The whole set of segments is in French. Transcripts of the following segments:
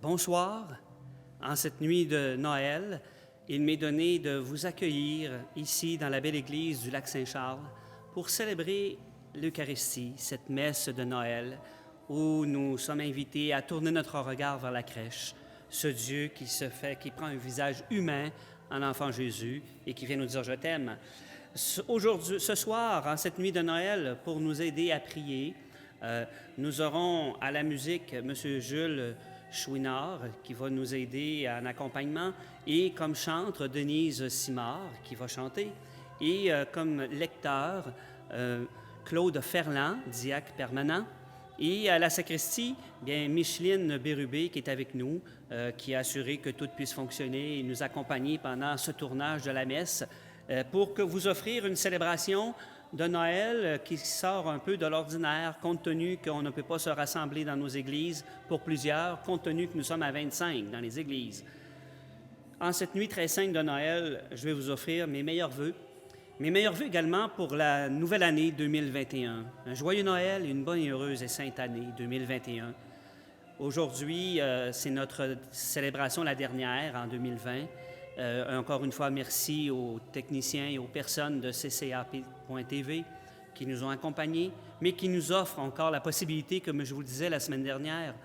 Bonsoir. En cette nuit de Noël, il m'est donné de vous accueillir ici dans la belle église du Lac-Saint-Charles pour célébrer l'Eucharistie, cette messe de Noël où nous sommes invités à tourner notre regard vers la crèche, ce Dieu qui prend un visage humain en l'enfant Jésus et qui vient nous dire « Je t'aime ». Ce soir, en cette nuit de Noël, pour nous aider à prier, nous aurons à la musique M. Jules Chouinard, qui va nous aider en accompagnement, et comme chantre, Denise Simard, qui va chanter, et comme lecteur, Claude Ferland, diacre permanent, et à la sacristie, bien, Micheline Bérubé, qui est avec nous, qui a assuré que tout puisse fonctionner et nous accompagner pendant ce tournage de la messe, pour que vous offrir une célébration de Noël qui sort un peu de l'ordinaire, compte tenu qu'on ne peut pas se rassembler dans nos églises pour plusieurs, compte tenu que nous sommes à 25 dans les églises. En cette nuit très sainte de Noël, je vais vous offrir mes meilleurs vœux également pour la nouvelle année 2021. Un joyeux Noël et une bonne et heureuse et sainte année 2021. Aujourd'hui, c'est notre célébration, la dernière, en 2020. Encore une fois, merci aux techniciens et aux personnes de CCAP.tv qui nous ont accompagnés, mais qui nous offrent encore la possibilité, comme je vous le disais la semaine dernière,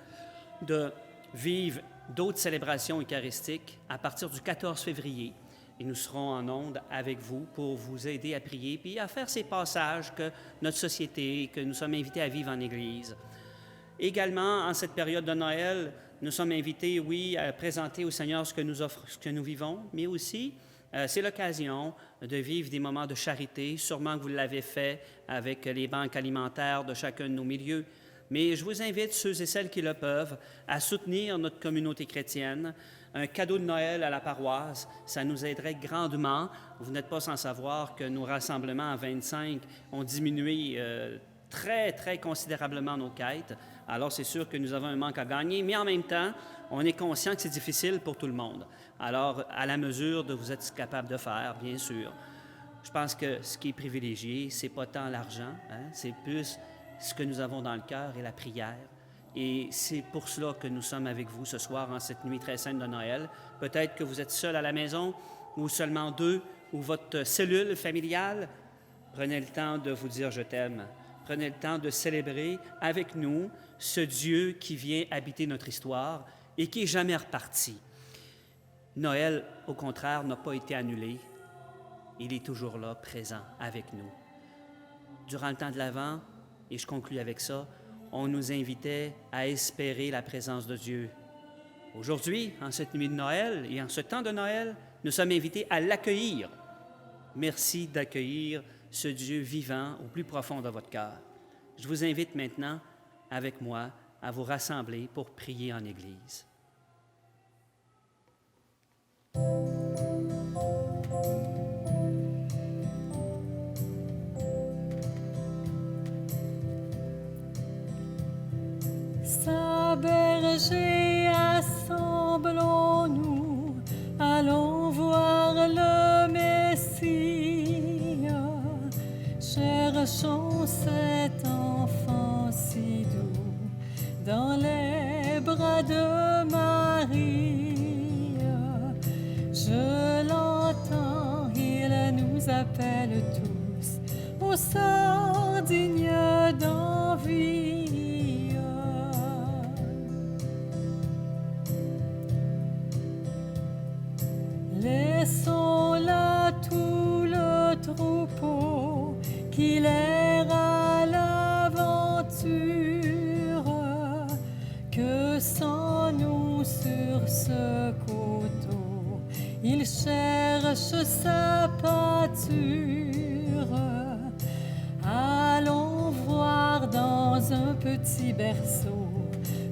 de vivre d'autres célébrations eucharistiques à partir du 14 février. Et nous serons en ondes avec vous pour vous aider à prier puis à faire ces passages que notre société, que nous sommes invités à vivre en Église. Également, en cette période de Noël, nous sommes invités, oui, à présenter au Seigneur ce que nous offre, ce que nous vivons, mais aussi, c'est l'occasion de vivre des moments de charité. Sûrement que vous l'avez fait avec les banques alimentaires de chacun de nos milieux. Mais je vous invite, ceux et celles qui le peuvent, à soutenir notre communauté chrétienne. Un cadeau de Noël à la paroisse, ça nous aiderait grandement. Vous n'êtes pas sans savoir que nos rassemblements à 25 ont diminué très, très considérablement nos quêtes. Alors, c'est sûr que nous avons un manque à gagner, mais en même temps, on est conscient que c'est difficile pour tout le monde. Alors, à la mesure de vous êtes capable de faire, bien sûr. Je pense que ce qui est privilégié, c'est pas tant l'argent, c'est plus ce que nous avons dans le cœur et la prière. Et c'est pour cela que nous sommes avec vous ce soir, en cette nuit très sainte de Noël. Peut-être que vous êtes seul à la maison, ou seulement deux, ou votre cellule familiale. Prenez le temps de vous dire « Je t'aime ». Prenez le temps de célébrer avec nous ce Dieu qui vient habiter notre histoire et qui n'est jamais reparti. Noël, au contraire, n'a pas été annulé. Il est toujours là, présent avec nous. Durant le temps de l'Avent, et je conclus avec ça, on nous invitait à espérer la présence de Dieu. Aujourd'hui, en cette nuit de Noël et en ce temps de Noël, nous sommes invités à l'accueillir. Merci d'accueillir ce Dieu vivant au plus profond de votre cœur. Je vous invite maintenant, avec moi, à vous rassembler pour prier en Église. Saint berger, assemblons-nous, allons voir le Messie. Cherchons cet enfant si doux dans les bras de Marie. Je l'entends, il nous appelle tous au sort digne d'envie. Laissons là tout le troupeau qu'il erre à l'aventure, que sans nous sur ce coteau il cherche cherche sa pâture. Allons voir dans un petit berceau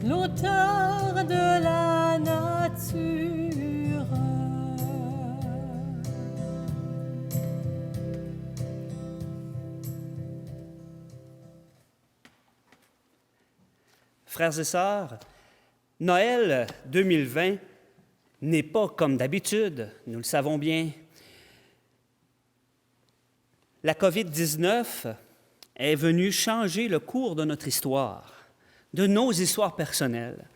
l'auteur de la nature. Frères et sœurs, Noël 2020 n'est pas comme d'habitude, nous le savons bien. La COVID-19 est venue changer le cours de notre histoire, de nos histoires personnelles.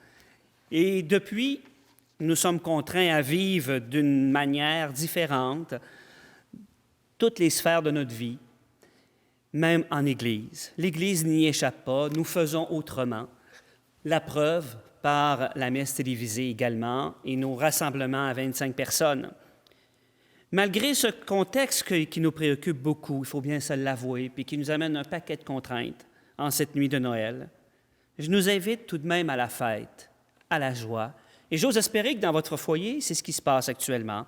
Et depuis, nous sommes contraints à vivre d'une manière différente toutes les sphères de notre vie, même en Église. L'Église n'y échappe pas, nous faisons autrement. La preuve par la messe télévisée également et nos rassemblements à 25 personnes. Malgré ce contexte qui nous préoccupe beaucoup, il faut bien se l'avouer, puis qui nous amène un paquet de contraintes en cette nuit de Noël, je nous invite tout de même à la fête, à la joie. Et j'ose espérer que dans votre foyer, c'est ce qui se passe actuellement.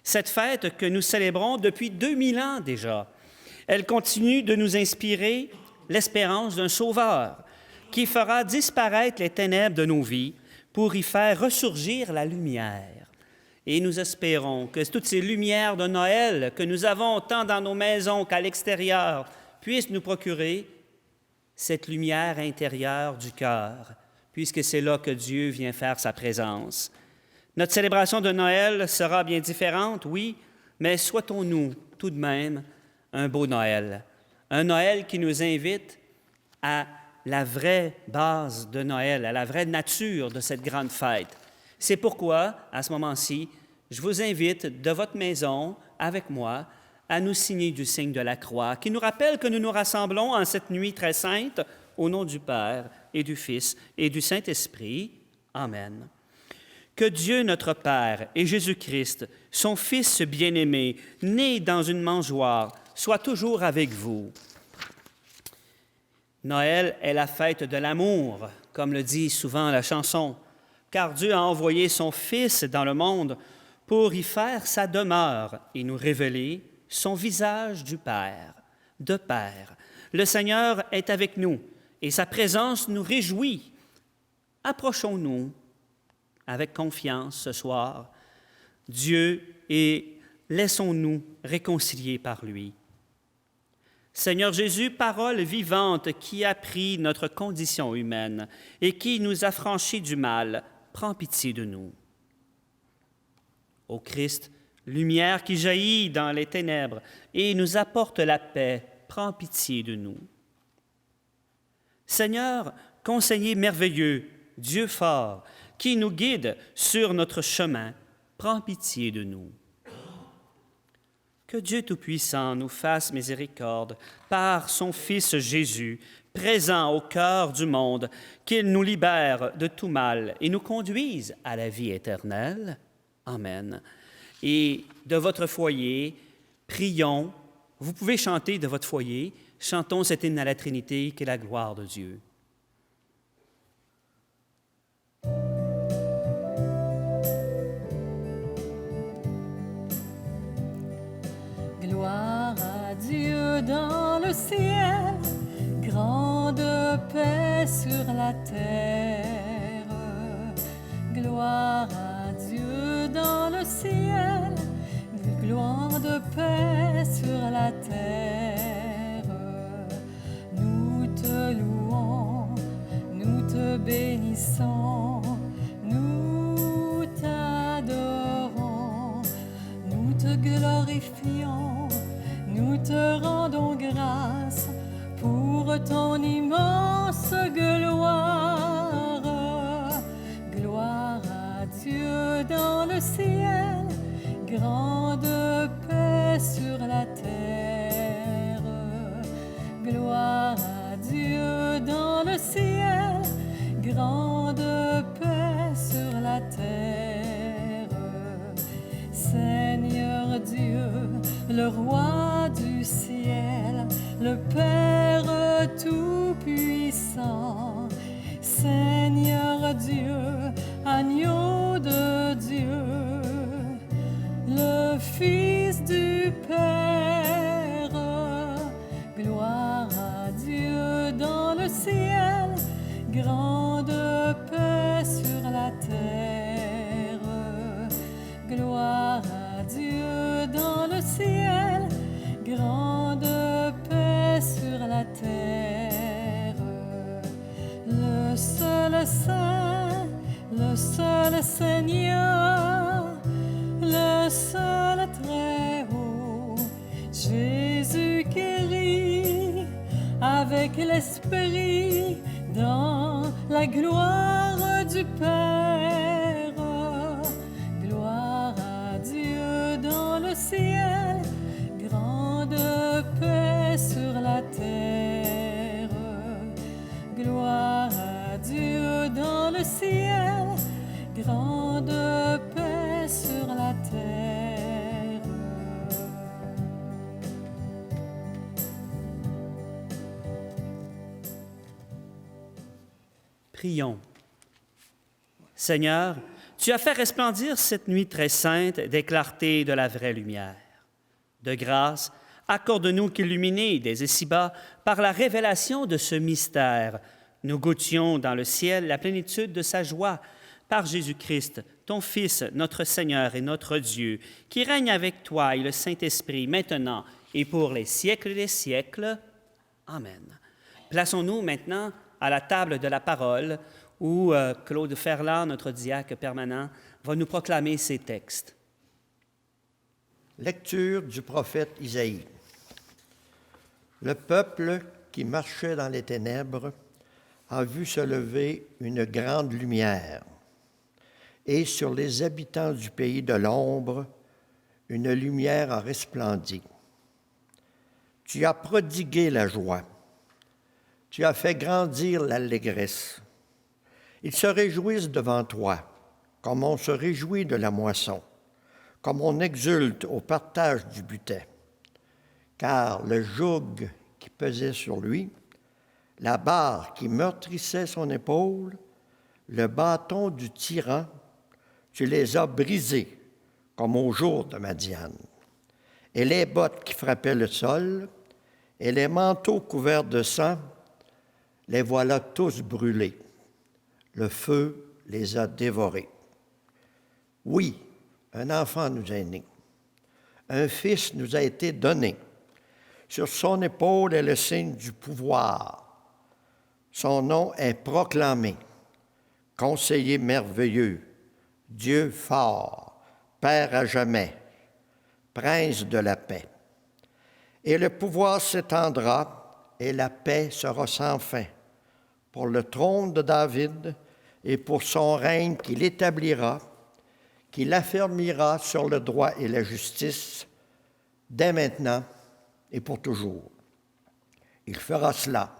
Cette fête que nous célébrons depuis 2000 ans déjà, elle continue de nous inspirer l'espérance d'un sauveur qui fera disparaître les ténèbres de nos vies pour y faire ressurgir la lumière. Et nous espérons que toutes ces lumières de Noël que nous avons tant dans nos maisons qu'à l'extérieur puissent nous procurer cette lumière intérieure du cœur, puisque c'est là que Dieu vient faire sa présence. Notre célébration de Noël sera bien différente, oui, mais souhaitons-nous tout de même un beau Noël. Un Noël qui nous invite à la vraie base de Noël, à la vraie nature de cette grande fête. C'est pourquoi, à ce moment-ci, je vous invite de votre maison, avec moi, à nous signer du signe de la croix, qui nous rappelle que nous nous rassemblons en cette nuit très sainte, au nom du Père et du Fils et du Saint-Esprit. Amen. Que Dieu notre Père et Jésus-Christ, son Fils bien-aimé, né dans une mangeoire, soit toujours avec vous. Noël est la fête de l'amour, comme le dit souvent la chanson, car Dieu a envoyé son Fils dans le monde pour y faire sa demeure et nous révéler son visage du Père, de Père. Le Seigneur est avec nous et sa présence nous réjouit. Approchons-nous avec confiance ce soir, Dieu, et laissons-nous réconcilier par lui. Seigneur Jésus, parole vivante qui a pris notre condition humaine et qui nous a franchis du mal, prends pitié de nous. Ô Christ, lumière qui jaillit dans les ténèbres et nous apporte la paix, prends pitié de nous. Seigneur, conseiller merveilleux, Dieu fort, qui nous guide sur notre chemin, prends pitié de nous. Que Dieu Tout-Puissant nous fasse miséricorde par son Fils Jésus, présent au cœur du monde, qu'il nous libère de tout mal et nous conduise à la vie éternelle. Amen. Et de votre foyer, prions. Vous pouvez chanter de votre foyer. Chantons cet hymne à la Trinité, qui est la gloire de Dieu. Gloire à Dieu dans le ciel, grande paix sur la terre. Gloire à Dieu dans le ciel, gloire de paix sur la terre. Nous te louons, nous te bénissons, nous t'adorons, nous te glorifions, nous te rendons grâce pour ton immense gloire. Gloire à Dieu dans le ciel, grande paix sur la terre. Gloire à Dieu dans le ciel, grande paix sur la terre. Seigneur Dieu, le roi du ciel, le Père tout-puissant, Seigneur Dieu, agneau de Dieu, le Fils du Père. Gloire à Dieu dans le ciel, grande paix sur la terre. Gloire à Dieu dans le ciel, grande paix sur la terre. Le seul Saint, le seul Seigneur, le seul très haut, Jésus qui rit avec l'Esprit dans la gloire du Père. Gloire à Dieu dans le ciel, grande paix sur la terre. Gloire à Dieu dans le ciel, grande paix sur la terre. Prions. Seigneur, tu as fait resplendir cette nuit très sainte des clartés de la vraie lumière. De grâce, accorde-nous qu'illuminés dès ici-bas par la révélation de ce mystère, nous goûtions dans le ciel la plénitude de sa joie par Jésus-Christ, ton Fils, notre Seigneur et notre Dieu, qui règne avec toi et le Saint-Esprit maintenant et pour les siècles des siècles. Amen. Plaçons-nous maintenant à la table de la parole où Claude Ferland, notre diacre permanent, va nous proclamer ces textes. Lecture du prophète Isaïe. Le peuple qui marchait dans les ténèbres a vu se lever une grande lumière, et sur les habitants du pays de l'ombre, une lumière a resplendi. Tu as prodigué la joie, tu as fait grandir l'allégresse. Ils se réjouissent devant toi, comme on se réjouit de la moisson, comme on exulte au partage du butin. Car le joug qui pesait sur lui, la barre qui meurtrissait son épaule, le bâton du tyran, tu les as brisés comme au jour de Madiane. Et les bottes qui frappaient le sol, et les manteaux couverts de sang, les voilà tous brûlés. Le feu les a dévorés. Oui, un enfant nous est né. Un fils nous a été donné. Sur son épaule est le signe du pouvoir. Son nom est proclamé. Conseiller merveilleux, Dieu fort, Père à jamais, Prince de la paix. Et le pouvoir s'étendra et la paix sera sans fin pour le trône de David et pour son règne qu'il établira, qu'il affermira sur le droit et la justice dès maintenant et pour toujours. Il fera cela,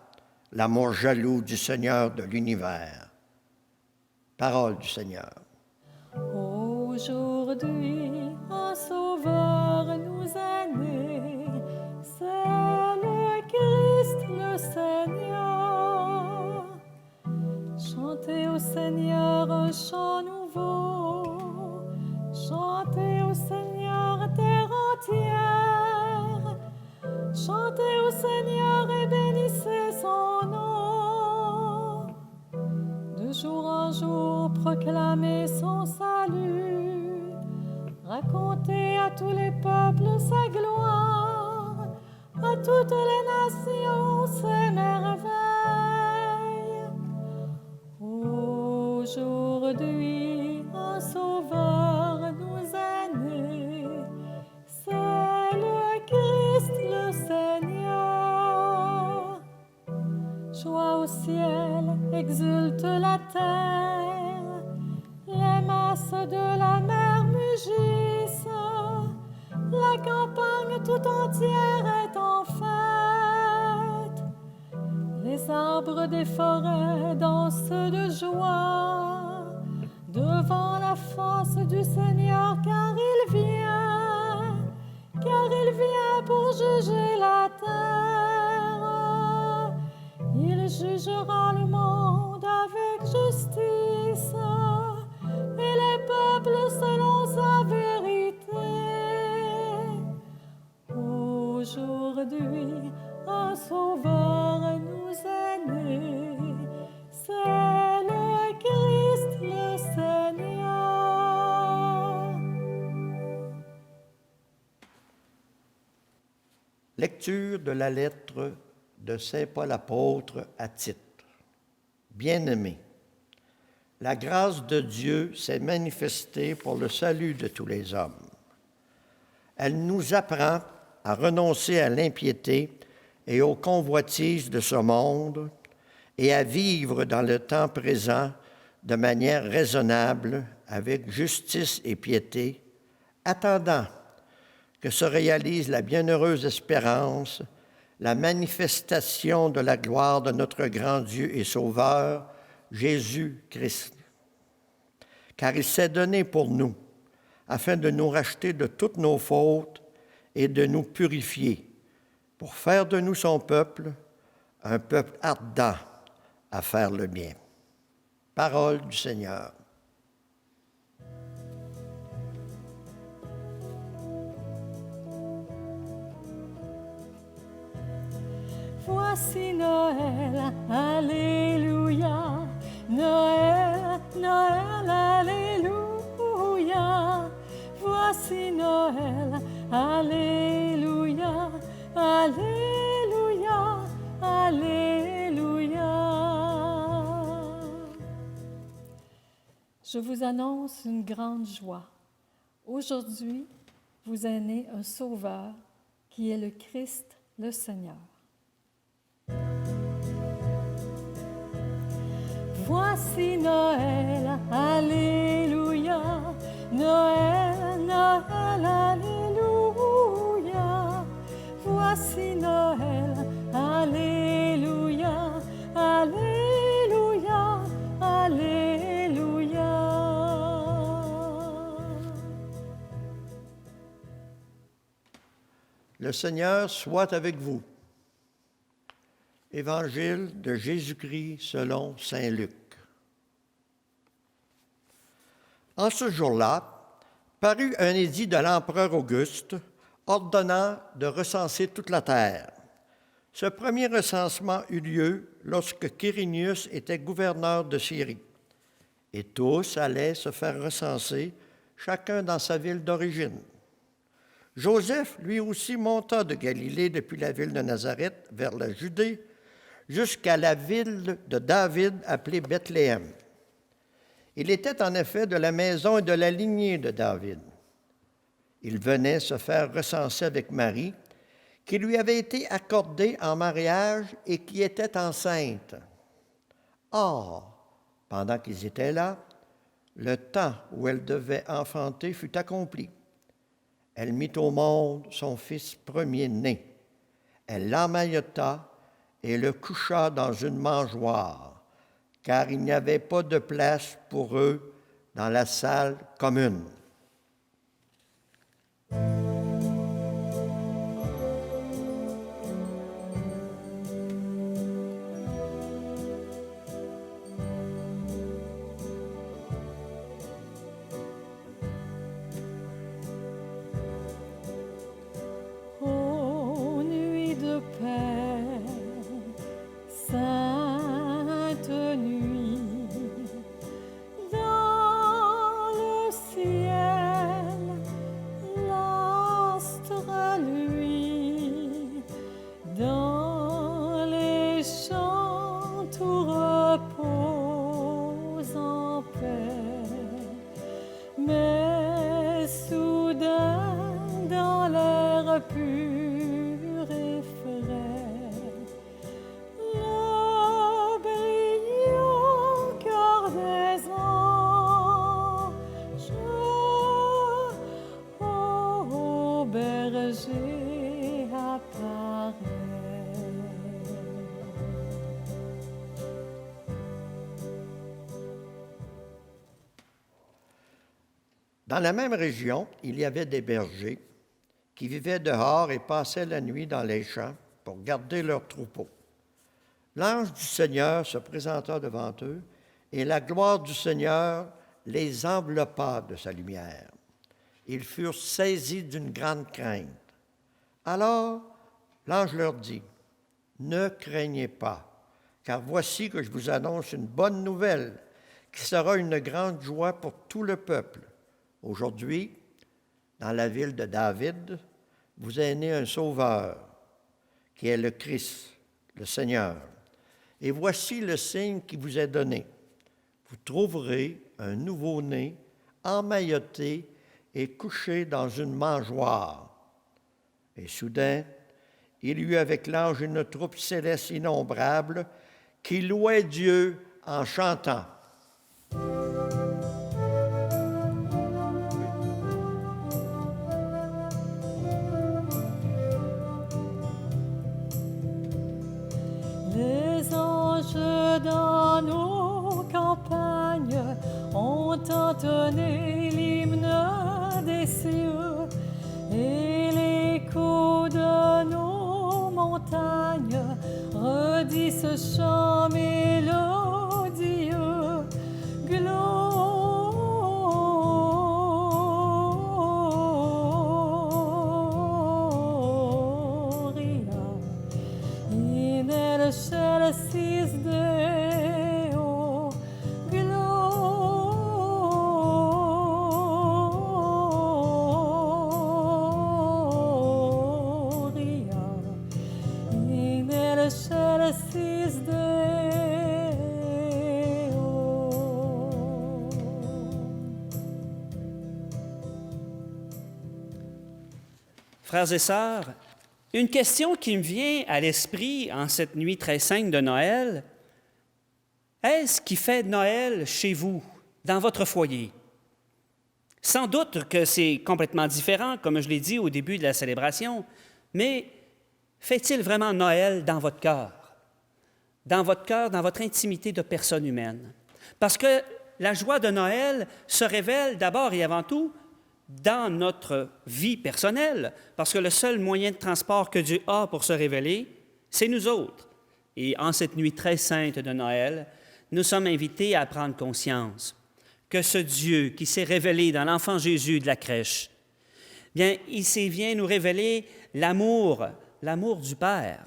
l'amour jaloux du Seigneur de l'univers. Parole du Seigneur. Aujourd'hui, un sauveur nous est né, c'est le Christ le Seigneur. Chantez au Seigneur un chant nouveau, chantez au Seigneur terre entière, chantez au Seigneur et bénissez son nom. De jour en jour, proclamez son salut, racontez à tous les peuples sa gloire, à toutes les nations ses merveilles. Aujourd'hui, un sauveur nous est né, c'est le Christ le Seigneur. Joie au ciel, exulte la terre, les masses de la mer mugissent, la campagne tout entière est en fête. Les arbres des forêts dansent de joie devant la face du Seigneur, car il vient pour juger la terre. Il jugera le monde avec justice et les peuples selon sa vérité. aujourd'hui, un sauveur nous est né. C'est le Christ, le Seigneur. Lecture de la lettre de Saint Paul apôtre à Tite. Bien-aimés, la grâce de Dieu s'est manifestée pour le salut de tous les hommes. Elle nous apprend à renoncer à l'impiété et aux convoitises de ce monde et à vivre dans le temps présent de manière raisonnable, avec justice et piété, attendant que se réalise la bienheureuse espérance, la manifestation de la gloire de notre grand Dieu et Sauveur, Jésus-Christ. Car il s'est donné pour nous, afin de nous racheter de toutes nos fautes et de nous purifier, pour faire de nous son peuple, un peuple ardent à faire le bien. Parole du Seigneur. Voici Noël, Alléluia. Noël, Noël, Alléluia. Voici Noël, Alléluia. Alléluia, Alléluia. Je vous annonce une grande joie. Aujourd'hui, vous est né un Sauveur qui est le Christ, le Seigneur. Voici Noël, Alléluia. Noël, Noël, Alléluia. Voici Noël, Alléluia. Alléluia, Alléluia. Le Seigneur soit avec vous. Évangile de Jésus-Christ selon saint Luc. En ce jour-là, parut un édit de l'empereur Auguste ordonnant de recenser toute la terre. Ce premier recensement eut lieu lorsque Quirinius était gouverneur de Syrie, et tous allaient se faire recenser, chacun dans sa ville d'origine. Joseph, lui aussi, monta de Galilée depuis la ville de Nazareth vers la Judée, jusqu'à la ville de David appelée Bethléem. Il était en effet de la maison et de la lignée de David. Il venait se faire recenser avec Marie, qui lui avait été accordée en mariage et qui était enceinte. Or, pendant qu'ils étaient là, le temps où elle devait enfanter fut accompli. Elle mit au monde son fils premier-né. Elle l'emmaillota et le coucha dans une mangeoire, car il n'y avait pas de place pour eux dans la salle commune. Ô nuit de paix, sainte nuit, dans le ciel, l'astre luit, dans les champs tout repose en paix. Mais soudain, dans l'air pur et frais, le brillant cœur des anges, ô berger, apparaît. Dans la même région, il y avait des bergers qui vivaient dehors et passaient la nuit dans les champs pour garder leurs troupeaux. L'ange du Seigneur se présenta devant eux, et la gloire du Seigneur les enveloppa de sa lumière. Ils furent saisis d'une grande crainte. Alors, L'ange leur dit, « Ne craignez pas, car voici que je vous annonce une bonne nouvelle, qui sera une grande joie pour tout le peuple. Aujourd'hui, dans la ville de David, vous est né un Sauveur, qui est le Christ, le Seigneur. Et voici le signe qui vous est donné. Vous trouverez un nouveau-né emmailloté et couché dans une mangeoire. » Et soudain, il y eut avec l'ange une troupe céleste innombrable qui louait Dieu en chantant. Les anges dans nos campagnes ont entonné l'hymne des cieux et l'écho de nos montagnes redit ce chant mélodieux. Gloria in excelsis Deo. Gloria in excelsis Deo. Frères et sœurs, une question qui me vient à l'esprit en cette nuit très sainte de Noël, est-ce qui fait Noël chez vous, dans votre foyer? Sans doute que c'est complètement différent, comme je l'ai dit au début de la célébration, mais fait-il vraiment Noël dans votre cœur? Dans votre cœur, dans votre intimité de personne humaine? Parce que la joie de Noël se révèle d'abord et avant tout dans notre vie personnelle, parce que le seul moyen de transport que Dieu a pour se révéler, c'est nous autres. Et en cette nuit très sainte de Noël, nous sommes invités à prendre conscience que ce Dieu qui s'est révélé dans l'enfant Jésus de la crèche, bien, il vient nous révéler l'amour du Père.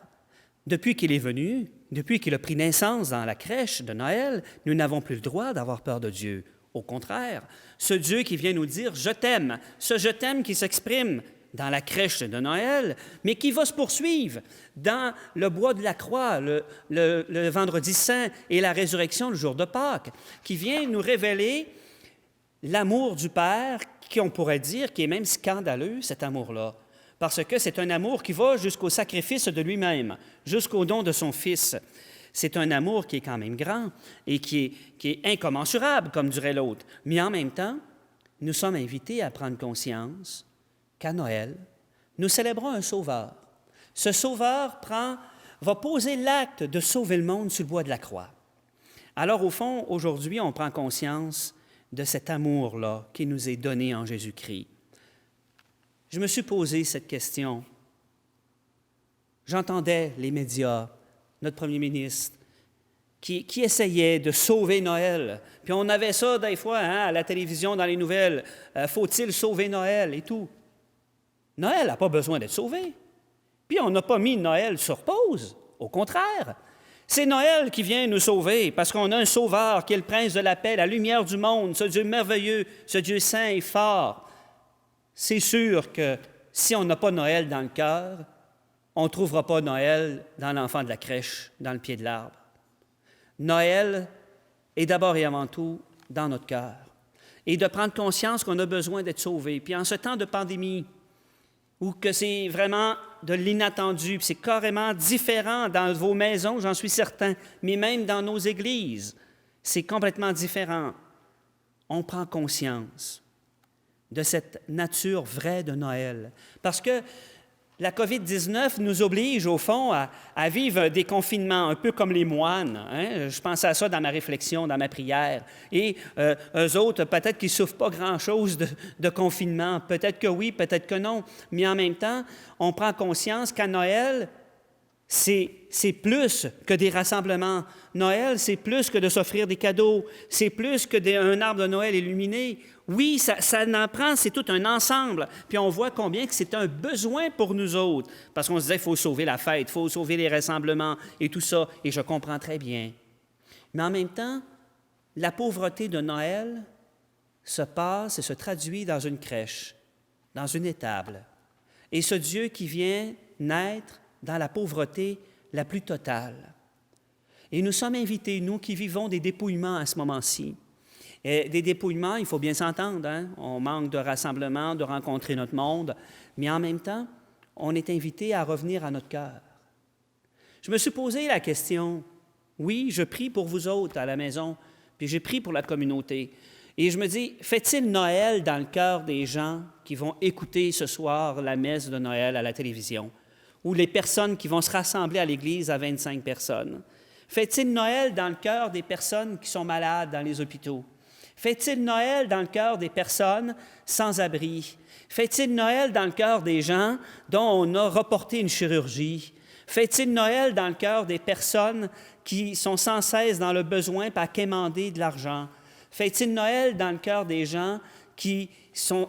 Depuis qu'il est venu, depuis qu'il a pris naissance dans la crèche de Noël, nous n'avons plus le droit d'avoir peur de Dieu. Au contraire, ce Dieu qui vient nous dire « je t'aime », ce « je t'aime » qui s'exprime dans la crèche de Noël, mais qui va se poursuivre dans le bois de la croix, le vendredi saint et la résurrection le jour de Pâques, qui vient nous révéler l'amour du Père, qu'on pourrait dire, qui est même scandaleux, cet amour-là, parce que c'est un amour qui va jusqu'au sacrifice de lui-même, jusqu'au don de son Fils. C'est un amour qui est quand même grand et qui est incommensurable, comme dirait l'autre. Mais en même temps, nous sommes invités à prendre conscience qu'à Noël, nous célébrons un sauveur. Ce sauveur va poser l'acte de sauver le monde sur le bois de la croix. Alors, au fond, aujourd'hui, on prend conscience de cet amour-là qui nous est donné en Jésus-Christ. Je me suis posé cette question. J'entendais les médias, notre premier ministre, qui essayait de sauver Noël. Puis on avait ça des fois à la télévision, dans les nouvelles. Faut-il sauver Noël et tout? Noël n'a pas besoin d'être sauvé. Puis on n'a pas mis Noël sur pause. Au contraire, c'est Noël qui vient nous sauver parce qu'on a un sauveur qui est le prince de la paix, la lumière du monde, ce Dieu merveilleux, ce Dieu saint et fort. C'est sûr que si on n'a pas Noël dans le cœur, on ne trouvera pas Noël dans l'enfant de la crèche, dans le pied de l'arbre. Noël est d'abord et avant tout dans notre cœur. Et de prendre conscience qu'on a besoin d'être sauvé. Puis en ce temps de pandémie, où que c'est vraiment de l'inattendu, puis c'est carrément différent dans vos maisons, j'en suis certain, mais même dans nos églises, c'est complètement différent. On prend conscience de cette nature vraie de Noël. Parce que la COVID-19 nous oblige, au fond, à vivre des confinements, un peu comme les moines. Hein? Je pensais à ça dans ma réflexion, dans ma prière. Et eux autres, peut-être qu'ils ne souffrent pas grand-chose de confinement. Peut-être que oui, peut-être que non. Mais en même temps, on prend conscience qu'à Noël, c'est plus que des rassemblements. Noël, c'est plus que de s'offrir des cadeaux. C'est plus que un arbre de Noël illuminé. Oui, ça en prend, c'est tout un ensemble. Puis on voit combien que c'est un besoin pour nous autres. Parce qu'on se disait, il faut sauver la fête, il faut sauver les rassemblements et tout ça. Et je comprends très bien. Mais en même temps, la pauvreté de Noël se passe et se traduit dans une crèche, dans une étable. Et ce Dieu qui vient naître dans la pauvreté la plus totale. Et nous sommes invités, nous qui vivons des dépouillements à ce moment-ci. Et des dépouillements, il faut bien s'entendre, hein? On manque de rassemblement, de rencontrer notre monde, mais en même temps, on est invité à revenir à notre cœur. Je me suis posé la question, oui, je prie pour vous autres à la maison, puis j'ai prié pour la communauté. Et je me dis, fait-il Noël dans le cœur des gens qui vont écouter ce soir la messe de Noël à la télévision, ou les personnes qui vont se rassembler à l'église à 25 personnes? Fait-il Noël dans le cœur des personnes qui sont malades dans les hôpitaux? Fait-il Noël dans le cœur des personnes sans abri? Fait-il Noël dans le cœur des gens dont on a reporté une chirurgie? Fait-il Noël dans le cœur des personnes qui sont sans cesse dans le besoin à quémander de l'argent? Fait-il Noël dans le cœur des gens qui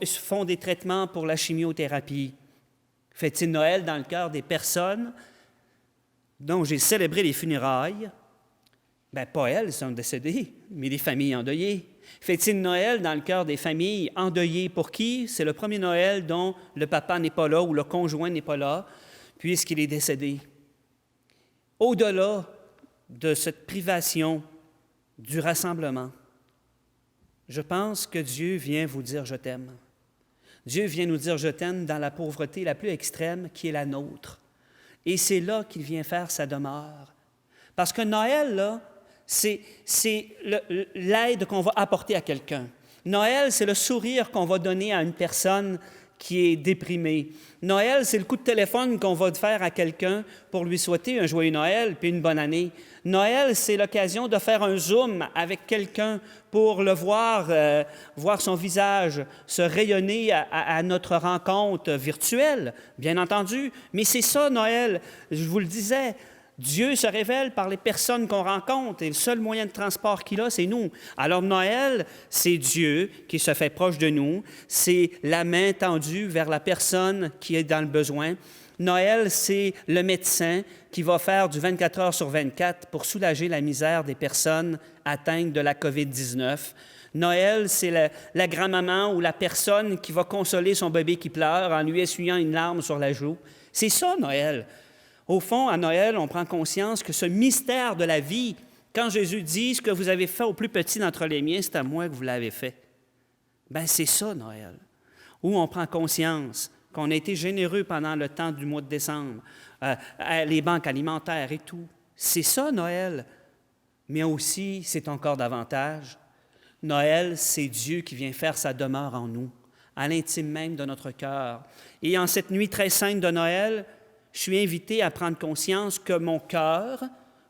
font des traitements pour la chimiothérapie? Fait-il Noël dans le cœur des personnes dont j'ai célébré les funérailles? Bien, pas elles sont décédées, mais les familles endeuillées. Fait-il Noël dans le cœur des familles endeuillées pour qui? C'est le premier Noël dont le papa n'est pas là ou le conjoint n'est pas là, puisqu'il est décédé. Au-delà de cette privation du rassemblement, je pense que Dieu vient vous dire « je t'aime ». Dieu vient nous dire « je t'aime » dans la pauvreté la plus extrême qui est la nôtre. Et c'est là qu'il vient faire sa demeure. Parce que Noël, là, c'est l'aide qu'on va apporter à quelqu'un. Noël, c'est le sourire qu'on va donner à une personne qui est déprimée. Noël, c'est le coup de téléphone qu'on va faire à quelqu'un pour lui souhaiter un joyeux Noël puis une bonne année. Noël, c'est l'occasion de faire un zoom avec quelqu'un pour le voir, voir son visage se rayonner à notre rencontre virtuelle, bien entendu. Mais c'est ça, Noël. Je vous le disais, Dieu se révèle par les personnes qu'on rencontre et le seul moyen de transport qu'il a, c'est nous. Alors Noël, c'est Dieu qui se fait proche de nous, c'est la main tendue vers la personne qui est dans le besoin. Noël, c'est le médecin qui va faire du 24 heures sur 24 pour soulager la misère des personnes atteintes de la COVID-19. Noël, c'est la grand-maman ou la personne qui va consoler son bébé qui pleure en lui essuyant une larme sur la joue. C'est ça, Noël. Au fond, à Noël, on prend conscience que ce mystère de la vie, quand Jésus dit « ce que vous avez fait au plus petit d'entre les miens, c'est à moi que vous l'avez fait », bien, c'est ça, Noël, où on prend conscience qu'on a été généreux pendant le temps du mois de décembre, les banques alimentaires et tout. C'est ça, Noël. Mais aussi, c'est encore davantage. Noël, c'est Dieu qui vient faire sa demeure en nous, à l'intime même de notre cœur. Et en cette nuit très sainte de Noël, je suis invité à prendre conscience que mon cœur,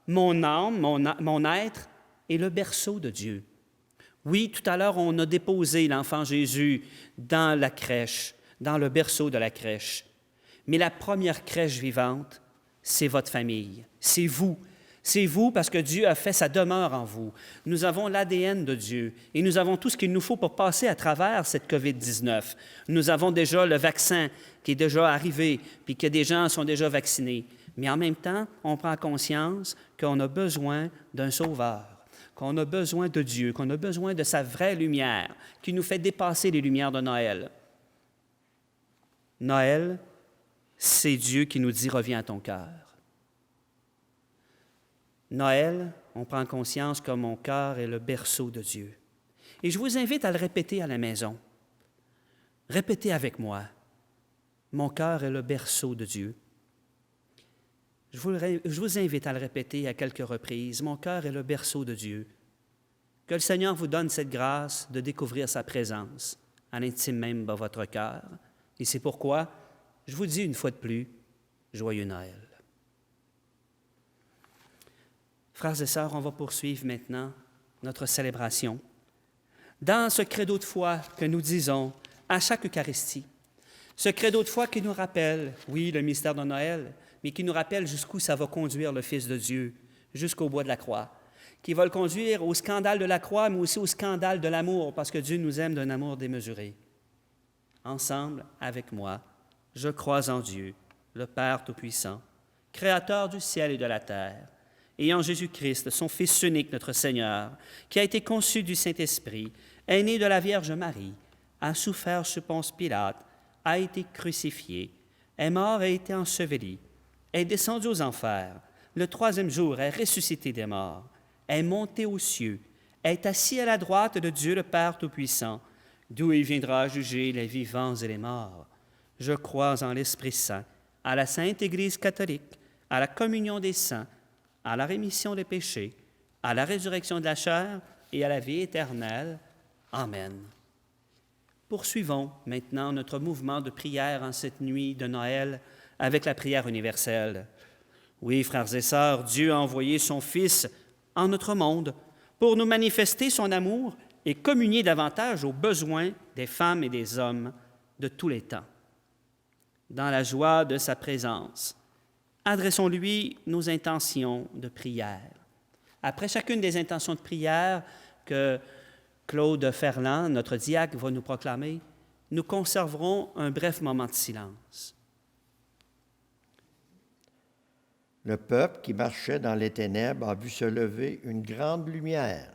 mon âme, mon être est le berceau de Dieu. Oui, tout à l'heure, on a déposé l'enfant Jésus dans la crèche, dans le berceau de la crèche. Mais la première crèche vivante, c'est votre famille, c'est vous. C'est vous parce que Dieu a fait sa demeure en vous. Nous avons l'ADN de Dieu et nous avons tout ce qu'il nous faut pour passer à travers cette COVID-19. Nous avons déjà le vaccin qui est déjà arrivé puis que des gens sont déjà vaccinés. Mais en même temps, on prend conscience qu'on a besoin d'un sauveur, qu'on a besoin de Dieu, qu'on a besoin de sa vraie lumière qui nous fait dépasser les lumières de Noël. Noël, c'est Dieu qui nous dit « reviens à ton cœur ». Noël, on prend conscience que mon cœur est le berceau de Dieu. Et je vous invite à le répéter à la maison. Répétez avec moi. Mon cœur est le berceau de Dieu. Je vous invite à le répéter à quelques reprises. Mon cœur est le berceau de Dieu. Que le Seigneur vous donne cette grâce de découvrir sa présence à l'intime même de votre cœur. Et c'est pourquoi je vous dis une fois de plus, joyeux Noël. Frères et sœurs, on va poursuivre maintenant notre célébration. Dans ce credo de foi que nous disons à chaque Eucharistie, ce credo de foi qui nous rappelle, oui, le mystère de Noël, mais qui nous rappelle jusqu'où ça va conduire le Fils de Dieu, jusqu'au bout de la croix, qui va le conduire au scandale de la croix, mais aussi au scandale de l'amour, parce que Dieu nous aime d'un amour démesuré. Ensemble, avec moi, je crois en Dieu, le Père Tout-Puissant, Créateur du ciel et de la terre, et en Jésus-Christ, son Fils unique, notre Seigneur, qui a été conçu du Saint-Esprit, est né de la Vierge Marie, a souffert sous Ponce Pilate, a été crucifié, est mort et a été enseveli, est descendu aux enfers, le troisième jour est ressuscité des morts, est monté aux cieux, est assis à la droite de Dieu le Père Tout-Puissant, d'où il viendra juger les vivants et les morts. Je crois en l'Esprit Saint, à la Sainte Église catholique, à la communion des saints, à la rémission des péchés, à la résurrection de la chair et à la vie éternelle. Amen. Poursuivons maintenant notre mouvement de prière en cette nuit de Noël avec la prière universelle. Oui, frères et sœurs, Dieu a envoyé son Fils en notre monde pour nous manifester son amour et communier davantage aux besoins des femmes et des hommes de tous les temps. Dans la joie de sa présence, adressons-lui nos intentions de prière. Après chacune des intentions de prière que Claude Ferland, notre diacre, va nous proclamer, nous conserverons un bref moment de silence. Le peuple qui marchait dans les ténèbres a vu se lever une grande lumière.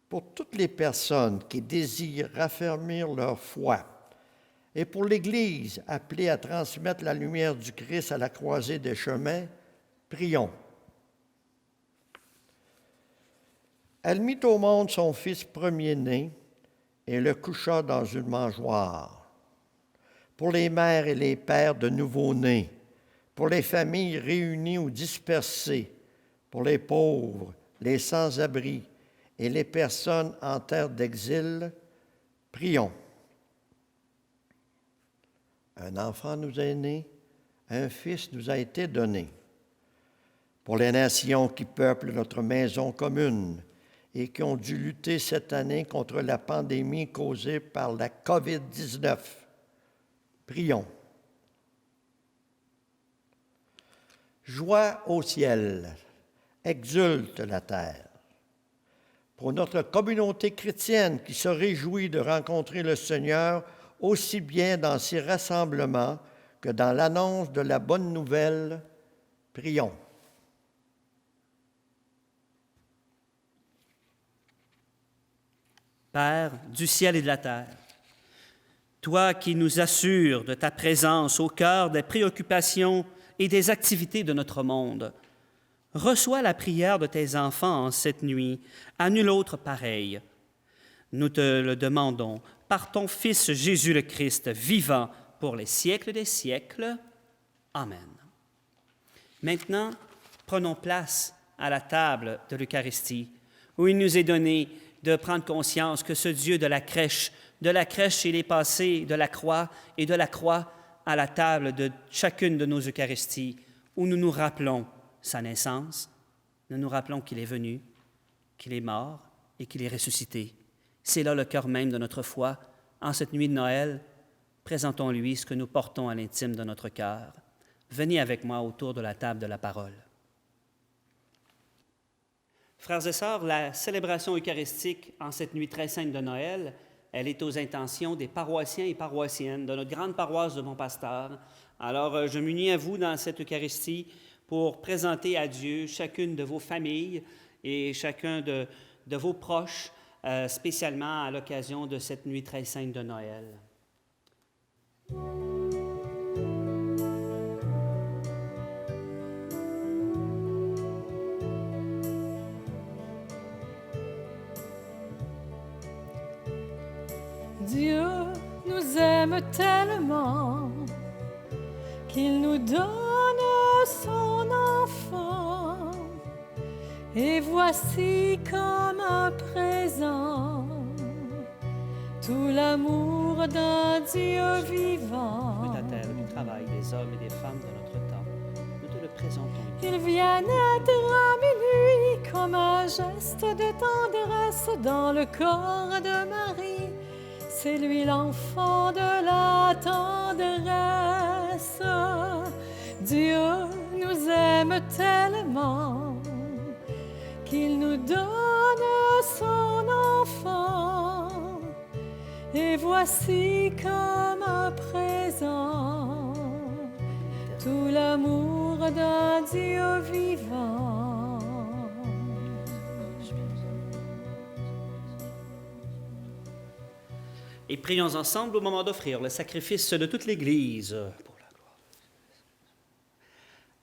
Pour toutes les personnes qui désirent raffermir leur foi et pour l'Église appelée à transmettre la lumière du Christ à la croisée des chemins, prions. Elle mit au monde son fils premier-né et le coucha dans une mangeoire. Pour les mères et les pères de nouveau-nés, pour les familles réunies ou dispersées, pour les pauvres, les sans-abri et les personnes en terre d'exil, prions. Un enfant nous est né, un fils nous a été donné. Pour les nations qui peuplent notre maison commune et qui ont dû lutter cette année contre la pandémie causée par la COVID-19, prions. Joie au ciel, exulte la terre. Pour notre communauté chrétienne qui se réjouit de rencontrer le Seigneur aussi bien dans ses rassemblements que dans l'annonce de la bonne nouvelle, prions. Père du ciel et de la terre, toi qui nous assures de ta présence au cœur des préoccupations et des activités de notre monde, reçois la prière de tes enfants en cette nuit, à nul autre pareil. Nous te le demandons par ton Fils Jésus le Christ, vivant pour les siècles des siècles. Amen. Maintenant, prenons place à la table de l'Eucharistie, où il nous est donné de prendre conscience que ce Dieu de la crèche, il est passé de la croix et de la croix à la table de chacune de nos Eucharisties, où nous nous rappelons sa naissance, nous nous rappelons qu'il est venu, qu'il est mort et qu'il est ressuscité. C'est là le cœur même de notre foi. En cette nuit de Noël, présentons-lui ce que nous portons à l'intime de notre cœur. Venez avec moi autour de la table de la parole. Frères et sœurs, la célébration eucharistique en cette nuit très sainte de Noël, elle est aux intentions des paroissiens et paroissiennes de notre grande paroisse de Bon-Pasteur. Alors, je m'unis à vous dans cette Eucharistie pour présenter à Dieu chacune de vos familles et chacun de vos proches, spécialement à l'occasion de cette nuit très sainte de Noël. Dieu nous aime tellement qu'il nous donne son enfant. Et voici comme un présent tout l'amour d'un Dieu vivant. De la terre, du travail des hommes et des femmes de notre temps, nous te le présentons. Il vient naître à minuit comme un geste de tendresse dans le corps de Marie. C'est lui l'enfant de la tendresse. Dieu nous aime tellement qu'il nous donne son enfant. Et voici comme un présent tout l'amour d'un Dieu vivant. Et prions ensemble au moment d'offrir le sacrifice de toute l'Église pour la gloire.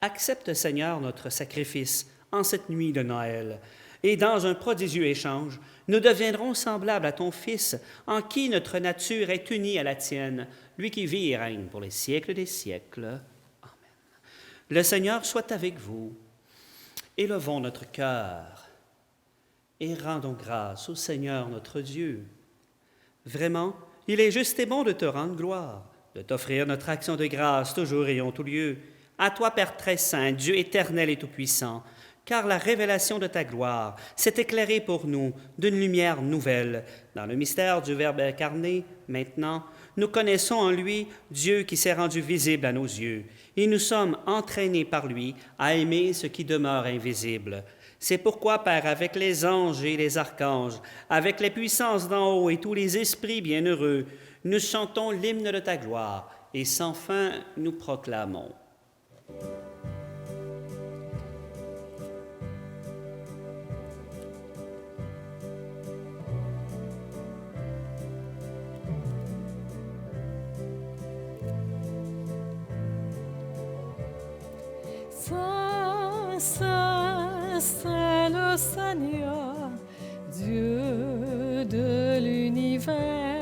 Accepte, Seigneur, notre sacrifice en cette nuit de Noël, et dans un prodigieux échange, nous deviendrons semblables à ton Fils, en qui notre nature est unie à la tienne, lui qui vit et règne pour les siècles des siècles. Amen. Le Seigneur soit avec vous. Élevons notre cœur et rendons grâce au Seigneur notre Dieu. Vraiment, il est juste et bon de te rendre gloire, de t'offrir notre action de grâce toujours et en tout lieu. À toi, Père très saint, Dieu éternel et tout-puissant, car la révélation de ta gloire s'est éclairée pour nous d'une lumière nouvelle. Dans le mystère du Verbe incarné, maintenant, nous connaissons en lui Dieu qui s'est rendu visible à nos yeux, et nous sommes entraînés par lui à aimer ce qui demeure invisible. C'est pourquoi, Père, avec les anges et les archanges, avec les puissances d'en haut et tous les esprits bienheureux, nous chantons l'hymne de ta gloire, et sans fin nous proclamons. Saint, Saint, Saint le Seigneur, Dieu de l'univers.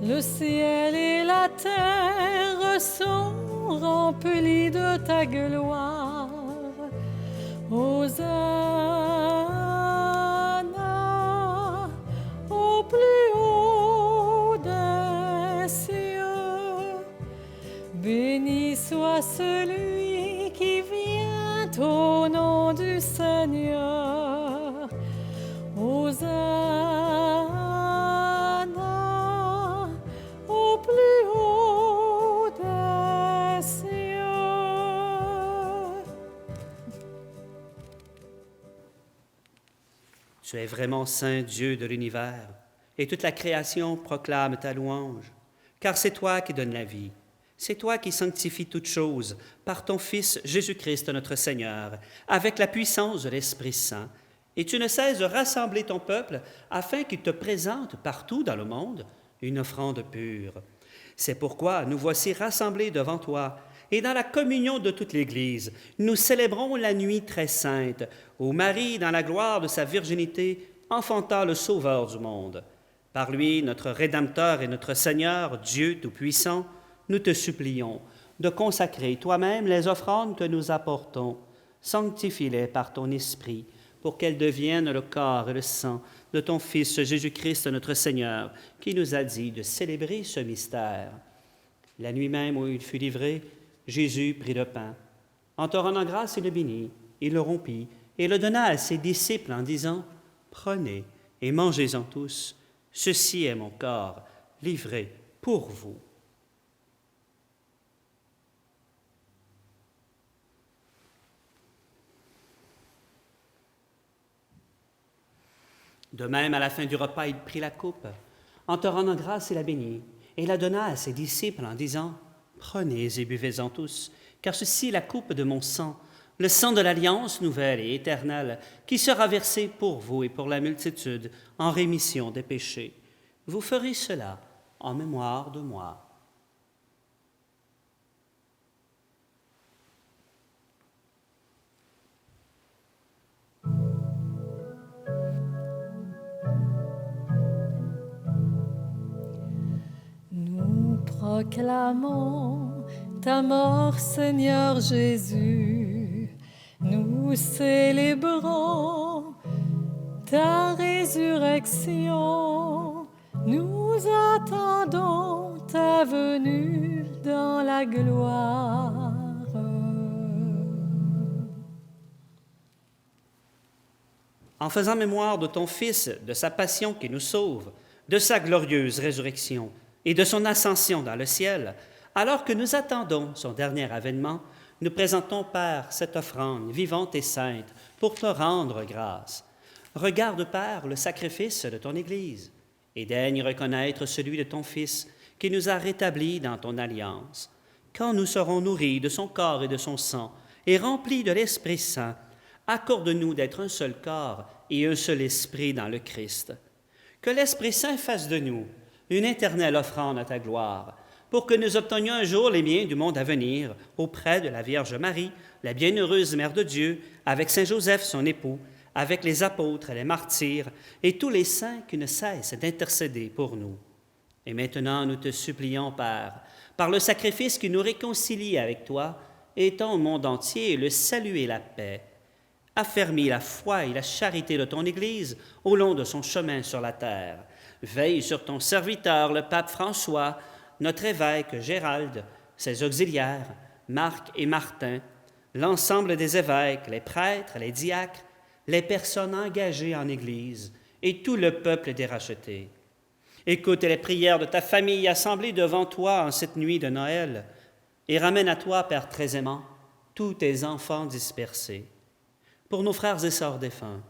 Le ciel et la terre sont remplis de ta gloire. Hosanna au plus haut des cieux. Béni soit celui qui vient au nom du Seigneur. Hosanna au plus haut des cieux. Tu es vraiment saint Dieu de l'univers, et toute la création proclame ta louange, car c'est toi qui donnes la vie. C'est toi qui sanctifies toutes choses par ton Fils Jésus-Christ notre Seigneur, avec la puissance de l'Esprit Saint. Et tu ne cesses de rassembler ton peuple afin qu'il te présente partout dans le monde une offrande pure. C'est pourquoi nous voici rassemblés devant toi, et dans la communion de toute l'Église, nous célébrons la nuit très sainte, où Marie, dans la gloire de sa virginité, enfanta le Sauveur du monde. Par lui, notre Rédempteur et notre Seigneur, Dieu Tout-Puissant, nous te supplions de consacrer toi-même les offrandes que nous apportons. Sanctifie-les par ton Esprit, pour qu'elles deviennent le corps et le sang de ton Fils Jésus-Christ notre Seigneur, qui nous a dit de célébrer ce mystère. La nuit même où il fut livré, Jésus prit le pain. En te rendant grâce, il le bénit, il le rompit et le donna à ses disciples en disant « Prenez et mangez-en tous, ceci est mon corps livré pour vous. » De même, à la fin du repas, il prit la coupe. En te rendant grâce, il la bénit et la donna à ses disciples en disant « Prenez et buvez-en tous, car ceci est la coupe de mon sang, le sang de l'alliance nouvelle et éternelle, qui sera versé pour vous et pour la multitude en rémission des péchés. Vous ferez cela en mémoire de moi. » Proclamons ta mort, Seigneur Jésus. Nous célébrons ta résurrection. Nous attendons ta venue dans la gloire. En faisant mémoire de ton Fils, de sa passion qui nous sauve, de sa glorieuse résurrection, et de son ascension dans le ciel, Alors que nous attendons son dernier avènement, nous présentons, Père, cette offrande vivante et sainte pour te rendre grâce. Regarde, Père, le sacrifice de ton Église et daigne reconnaître celui de ton Fils qui nous a rétablis dans ton alliance. Quand nous serons nourris de son corps et de son sang et remplis de l'Esprit Saint, accorde-nous d'être un seul corps et un seul esprit dans le Christ. Que l'Esprit Saint fasse de nous une éternelle offrande à ta gloire, pour que nous obtenions un jour les biens du monde à venir auprès de la Vierge Marie, la bienheureuse Mère de Dieu, avec Saint Joseph, son époux, avec les apôtres et les martyrs, et tous les saints qui ne cessent d'intercéder pour nous. Et maintenant, nous te supplions, Père, par le sacrifice qui nous réconcilie avec toi, étends au monde entier le salut et la paix. Affermis la foi et la charité de ton Église au long de son chemin sur la terre. Veille sur ton serviteur, le pape François, notre évêque Gérald, ses auxiliaires, Marc et Martin, l'ensemble des évêques, les prêtres, les diacres, les personnes engagées en Église et tout le peuple des rachetés. Écoute les prières de ta famille assemblée devant toi en cette nuit de Noël et ramène à toi, Père très aimant, tous tes enfants dispersés. Pour nos frères et sœurs défunts,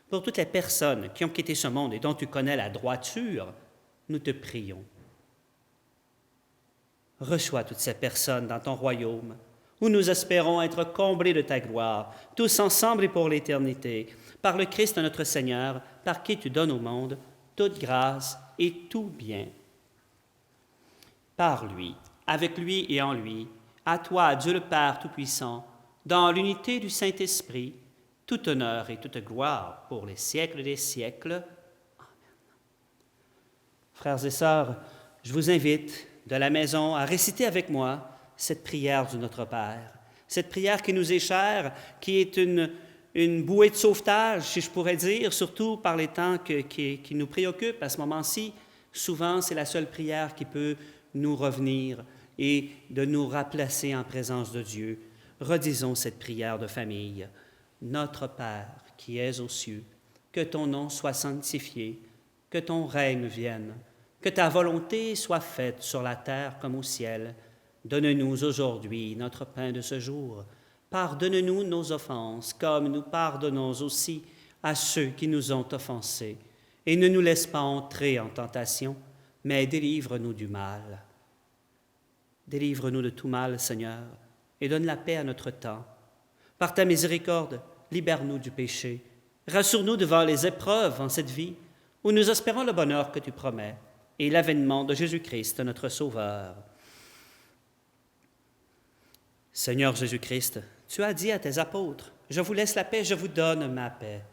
pour toutes les personnes qui ont quitté ce monde et dont tu connais la droiture, nous te prions. Reçois toutes ces personnes dans ton royaume, où nous espérons être comblés de ta gloire, tous ensemble et pour l'éternité, par le Christ notre Seigneur, par qui tu donnes au monde toute grâce et tout bien. Par lui, avec lui et en lui, à toi, Dieu le Père Tout-Puissant, dans l'unité du Saint-Esprit, tout honneur et toute gloire pour les siècles des siècles. Amen. Frères et sœurs, je vous invite de la maison à réciter avec moi cette prière du Notre Père, cette prière qui nous est chère, qui est une bouée de sauvetage, si je pourrais dire, surtout par les temps qui nous préoccupent à ce moment-ci. Souvent, c'est la seule prière qui peut nous revenir et de nous replacer en présence de Dieu. Redisons cette prière de famille. Notre Père qui es aux cieux, que ton nom soit sanctifié, que ton règne vienne, que ta volonté soit faite sur la terre comme au ciel. Donne-nous aujourd'hui notre pain de ce jour. Pardonne-nous nos offenses, comme nous pardonnons aussi à ceux qui nous ont offensés. Et ne nous laisse pas entrer en tentation, mais délivre-nous du mal. Délivre-nous de tout mal, Seigneur, et donne la paix à notre temps. Par ta miséricorde, libère-nous du péché. Rassure-nous devant les épreuves en cette vie, où nous espérons le bonheur que tu promets et l'avènement de Jésus-Christ, notre Sauveur. Seigneur Jésus-Christ, tu as dit à tes apôtres, « Je vous laisse la paix, je vous donne ma paix. »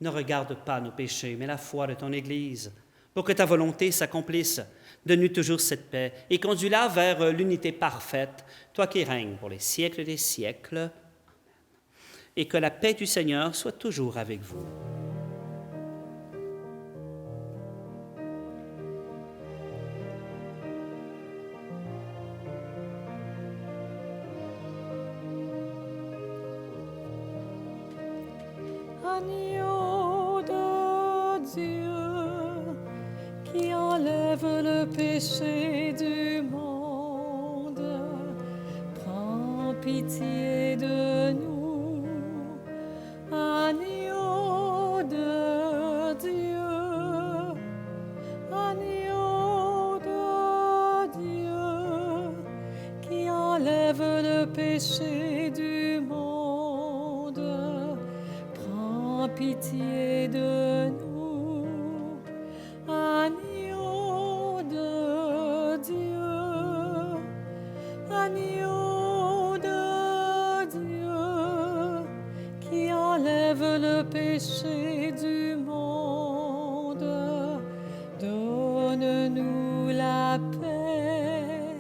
Ne regarde pas nos péchés, mais la foi de ton Église, pour que ta volonté s'accomplisse. Donne-nous toujours cette paix et conduis-la vers l'unité parfaite, toi qui règnes pour les siècles des siècles. Amen. Et que la paix du Seigneur soit toujours avec vous. Agneau de Dieu, qui enlève le péché du monde, prends pitié de nous. Agneau de Dieu, agneau de Dieu, qui enlève le péché du monde, prends pitié de nous. Agneau de Dieu, agneau de Dieu, qui enlève le péché du monde, donne-nous la paix.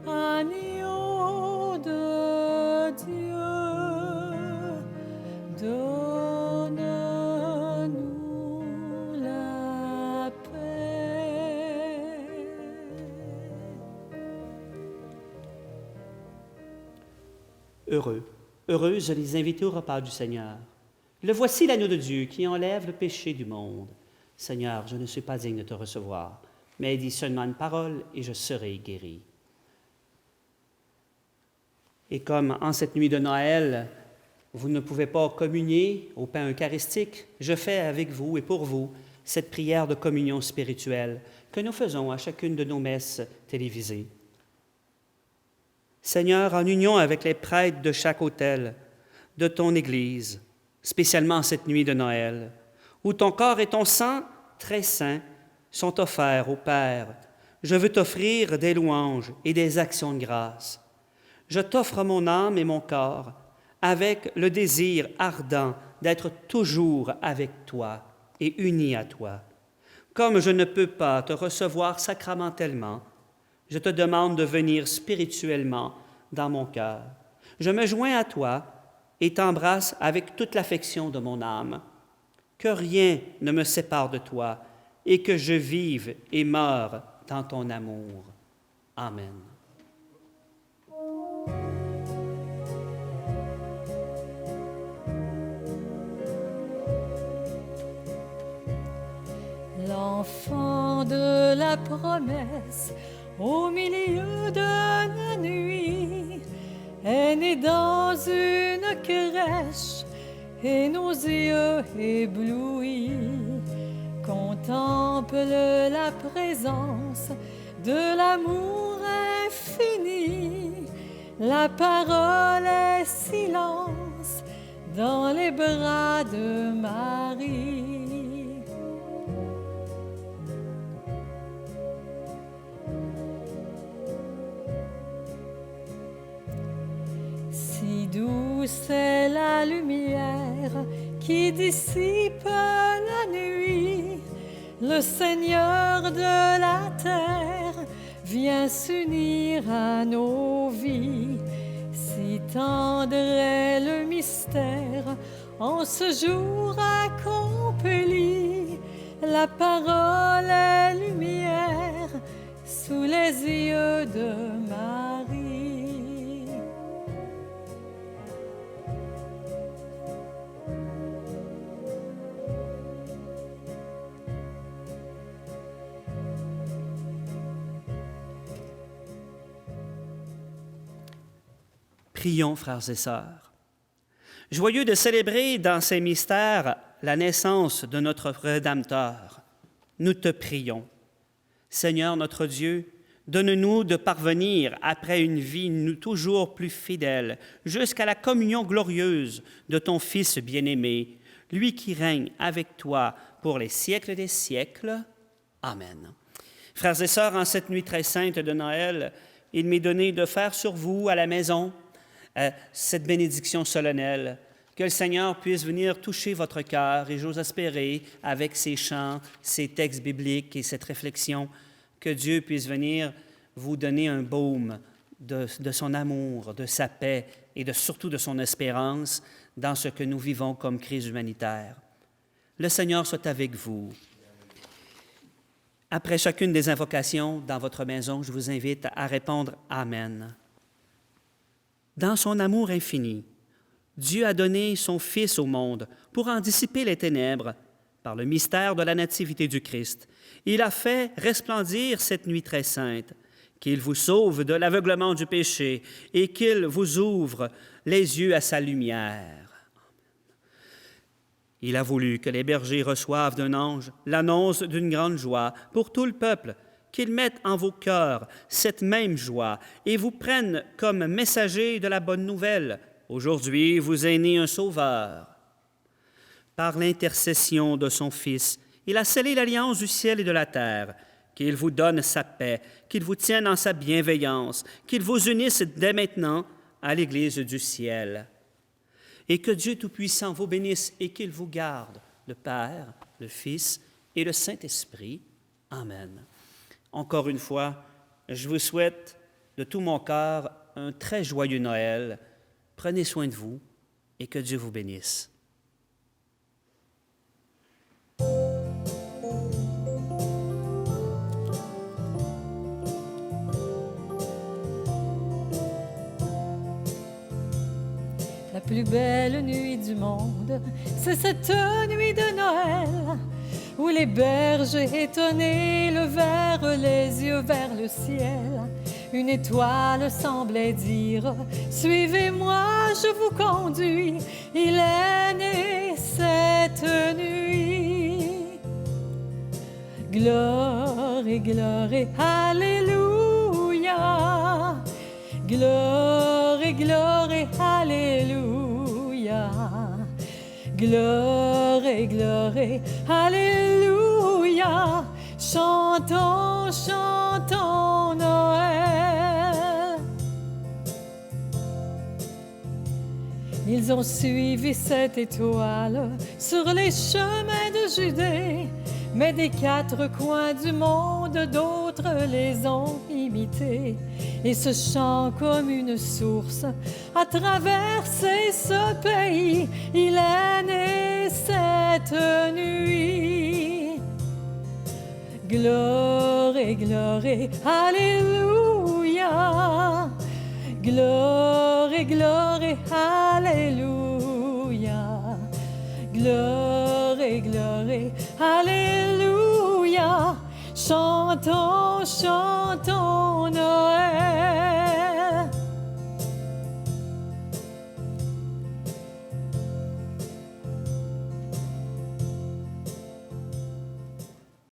Agneau de Dieu, donne-nous la paix. Heureux, heureuses les invités au repas du Seigneur. Le voici l'agneau de Dieu qui enlève le péché du monde. Seigneur, je ne suis pas digne de te recevoir, mais dis seulement une parole et je serai guéri. Et comme en cette nuit de Noël, vous ne pouvez pas communier au pain eucharistique, je fais avec vous et pour vous cette prière de communion spirituelle que nous faisons à chacune de nos messes télévisées. Seigneur, en union avec les prêtres de chaque autel de ton Église, spécialement cette nuit de Noël, où ton corps et ton sang très saints sont offerts au Père, je veux t'offrir des louanges et des actions de grâce. Je t'offre mon âme et mon corps avec le désir ardent d'être toujours avec toi et uni à toi. Comme je ne peux pas te recevoir sacramentellement, je te demande de venir spirituellement dans mon cœur. Je me joins à toi et t'embrasse avec toute l'affection de mon âme. Que rien ne me sépare de toi et que je vive et meure dans ton amour. Amen. L'enfant de la promesse, au milieu de la nuit, est né dans une crèche et nos yeux éblouis contemplent la présence de l'amour infini. La parole est silence dans les bras de Marie. Si douce est la lumière qui dissipe la nuit, le Seigneur de la terre vient s'unir à nos vies. Si tendre est le mystère en ce jour accompli, la parole est lumière sous les yeux de Marie. Prions, frères et sœurs. Joyeux de célébrer dans ces mystères la naissance de notre Rédempteur, nous te prions. Seigneur notre Dieu, donne-nous de parvenir, après une vie toujours plus fidèle, jusqu'à la communion glorieuse de ton Fils bien-aimé, lui qui règne avec toi pour les siècles des siècles. Amen. Frères et sœurs, en cette nuit très sainte de Noël, il m'est donné de faire sur vous à la maison cette bénédiction solennelle, que le Seigneur puisse venir toucher votre cœur, et j'ose espérer, avec ces chants, ces textes bibliques et cette réflexion, que Dieu puisse venir vous donner un baume de son amour, de sa paix et surtout de son espérance dans ce que nous vivons comme crise humanitaire. Le Seigneur soit avec vous. Après chacune des invocations dans votre maison, je vous invite à répondre « Amen ». Dans son amour infini, Dieu a donné son Fils au monde pour en dissiper les ténèbres par le mystère de la nativité du Christ. Il a fait resplendir cette nuit très sainte, qu'il vous sauve de l'aveuglement du péché et qu'il vous ouvre les yeux à sa lumière. Il a voulu que les bergers reçoivent d'un ange l'annonce d'une grande joie pour tout le peuple, qu'ils mettent en vos cœurs cette même joie et vous prennent comme messagers de la bonne nouvelle. Aujourd'hui, vous est né un Sauveur. Par l'intercession de son Fils, il a scellé l'alliance du ciel et de la terre, qu'il vous donne sa paix, qu'il vous tienne en sa bienveillance, qu'il vous unisse dès maintenant à l'Église du ciel. Et que Dieu Tout-Puissant vous bénisse et qu'il vous garde, le Père, le Fils et le Saint-Esprit. Amen. Encore une fois, je vous souhaite de tout mon cœur un très joyeux Noël. Prenez soin de vous et que Dieu vous bénisse. La plus belle nuit du monde, c'est cette nuit de Noël, où les bergers étonnés levèrent les yeux vers le ciel, une étoile semblait dire, suivez-moi, je vous conduis, il est né cette nuit. Gloire, gloire, alléluia. Gloire, gloire, alléluia. Gloire, gloire, alléluia. Chantons, chantons Noël. Ils ont suivi cette étoile sur les chemins de Judée, mais des quatre coins du monde, d'autres les ont imités. Et ce chant comme une source a traversé ce pays. Il est né cette nuit. Gloire, gloire, alléluia. Gloire, gloire, alléluia. Gloire, gloire, alléluia. Chantons, chantons Noël.